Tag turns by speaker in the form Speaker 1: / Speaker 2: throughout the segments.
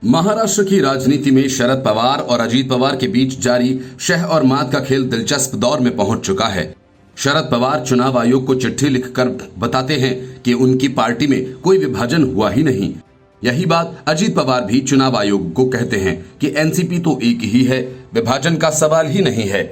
Speaker 1: महाराष्ट्र की राजनीति में शरद पवार और अजीत पवार के बीच जारी शह और मात का खेल दिलचस्प दौर में पहुंच चुका है। शरद पवार चुनाव आयोग को चिट्ठी लिखकर बताते हैं कि उनकी पार्टी में कोई विभाजन हुआ ही नहीं। यही बात अजीत पवार भी चुनाव आयोग को कहते हैं कि एनसीपी तो एक ही है, विभाजन का सवाल ही नहीं है।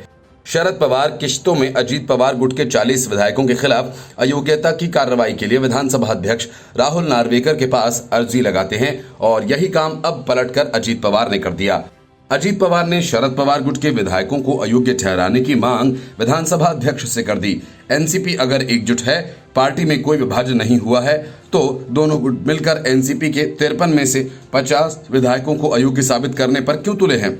Speaker 1: शरद पवार किश्तों में अजीत पवार गुट के 40 विधायकों के खिलाफ अयोग्यता की कार्रवाई के लिए विधानसभा अध्यक्ष राहुल नार्वेकर के पास अर्जी लगाते हैं और यही काम अब पलटकर अजीत पवार ने कर दिया। अजीत पवार ने शरद पवार गुट के विधायकों को अयोग्य ठहराने की मांग विधानसभा अध्यक्ष से कर दी। एनसीपी अगर एकजुट है, पार्टी में कोई विभाजन नहीं हुआ है, तो दोनों गुट मिलकर एनसीपी के 53 में से 50 विधायकों को अयोग्य साबित करने पर क्यों तुले हैं?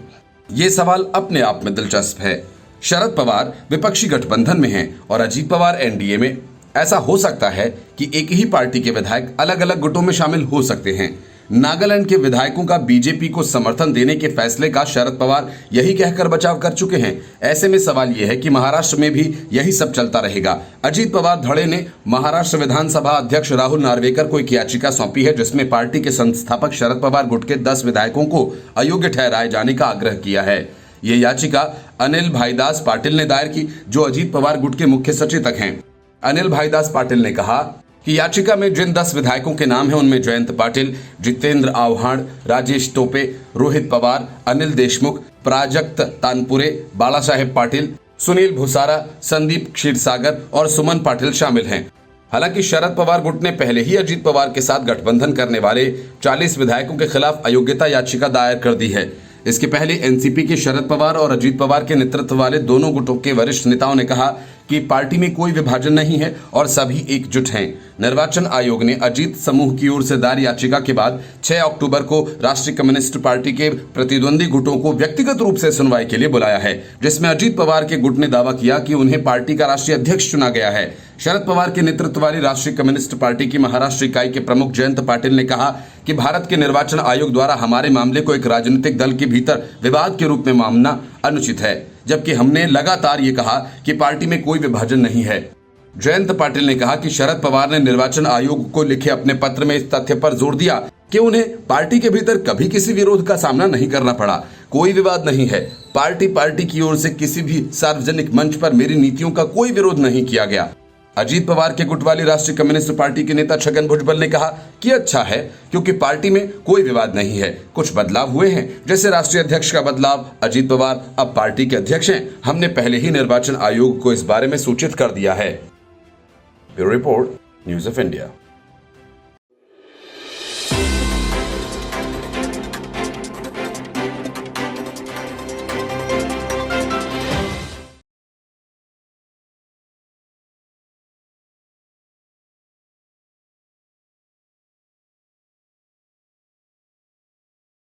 Speaker 1: ये सवाल अपने आप में दिलचस्प है। शरद पवार विपक्षी गठबंधन में हैं और अजीत पवार एनडीए में। ऐसा हो सकता है कि एक ही पार्टी के विधायक अलग अलग गुटों में शामिल हो सकते हैं। नागालैंड के विधायकों का बीजेपी को समर्थन देने के फैसले का शरद पवार यही कहकर बचाव कर चुके हैं। ऐसे में सवाल यह है कि महाराष्ट्र में भी यही सब चलता रहेगा। अजीत पवार धड़े ने महाराष्ट्र विधानसभा अध्यक्ष राहुल नार्वेकर को एक याचिका सौंपी है, जिसमें पार्टी के संस्थापक शरद पवार गुट के 10 विधायकों को अयोग्य ठहराए जाने का आग्रह किया है। ये याचिका अनिल भाईदास पाटिल ने दायर की, जो अजीत पवार गुट के मुख्य सचेतक हैं। अनिल भाईदास पाटिल ने कहा कि याचिका में जिन 10 विधायकों के नाम हैं उनमें जयंत पाटिल, जितेंद्र आव्हाड, राजेश टोपे, रोहित पवार, अनिल देशमुख, प्राजक्त तानपुरे, बाला साहेब पाटिल, सुनील भुसारा, संदीप क्षीरसागर और सुमन पाटिल शामिल हैं। हालांकि शरद पवार गुट ने पहले ही अजीत पवार के साथ गठबंधन करने वाले 40 विधायकों के खिलाफ अयोग्यता याचिका दायर कर दी है। इसके पहले एनसीपी के शरद पवार और अजीत पवार के नेतृत्व वाले दोनों गुटों के वरिष्ठ नेताओं ने कहा कि पार्टी में कोई विभाजन नहीं है और सभी एकजुट हैं। निर्वाचन आयोग ने अजीत समूह की ओर से दायर याचिका के बाद 6 अक्टूबर को राष्ट्रीय कम्युनिस्ट पार्टी के प्रतिद्वंदी गुटों को व्यक्तिगत रूप से सुनवाई के लिए बुलाया है, जिसमें अजीत पवार के गुट ने दावा किया कि उन्हें पार्टी का राष्ट्रीय अध्यक्ष चुना गया है। शरद पवार के नेतृत्व वाली राष्ट्रीय कम्युनिस्ट पार्टी की महाराष्ट्र इकाई के प्रमुख जयंत पाटिल ने कहा कि भारत के निर्वाचन आयोग द्वारा हमारे मामले को एक राजनीतिक दल के भीतर विवाद के रूप में मानना अनुचित है, जबकि हमने लगातार ये कहा कि पार्टी में कोई विभाजन नहीं है। जयंत पाटिल ने कहा कि शरद पवार ने निर्वाचन आयोग को लिखे अपने पत्र में इस तथ्य पर जोर दिया कि उन्हें पार्टी के भीतर कभी किसी विरोध का सामना नहीं करना पड़ा। कोई विवाद नहीं है। पार्टी की ओर से किसी भी सार्वजनिक मंच पर मेरी नीतियों का कोई विरोध नहीं किया गया। अजीत पवार के गुट वाली राष्ट्रीय कम्युनिस्ट पार्टी के नेता छगन भुजबल ने कहा कि अच्छा है, क्योंकि पार्टी में कोई विवाद नहीं है। कुछ बदलाव हुए हैं, जैसे राष्ट्रीय अध्यक्ष का बदलाव। अजीत पवार अब पार्टी के अध्यक्ष हैं। हमने पहले ही निर्वाचन आयोग को इस बारे में सूचित कर दिया है। Bureau report, news of India.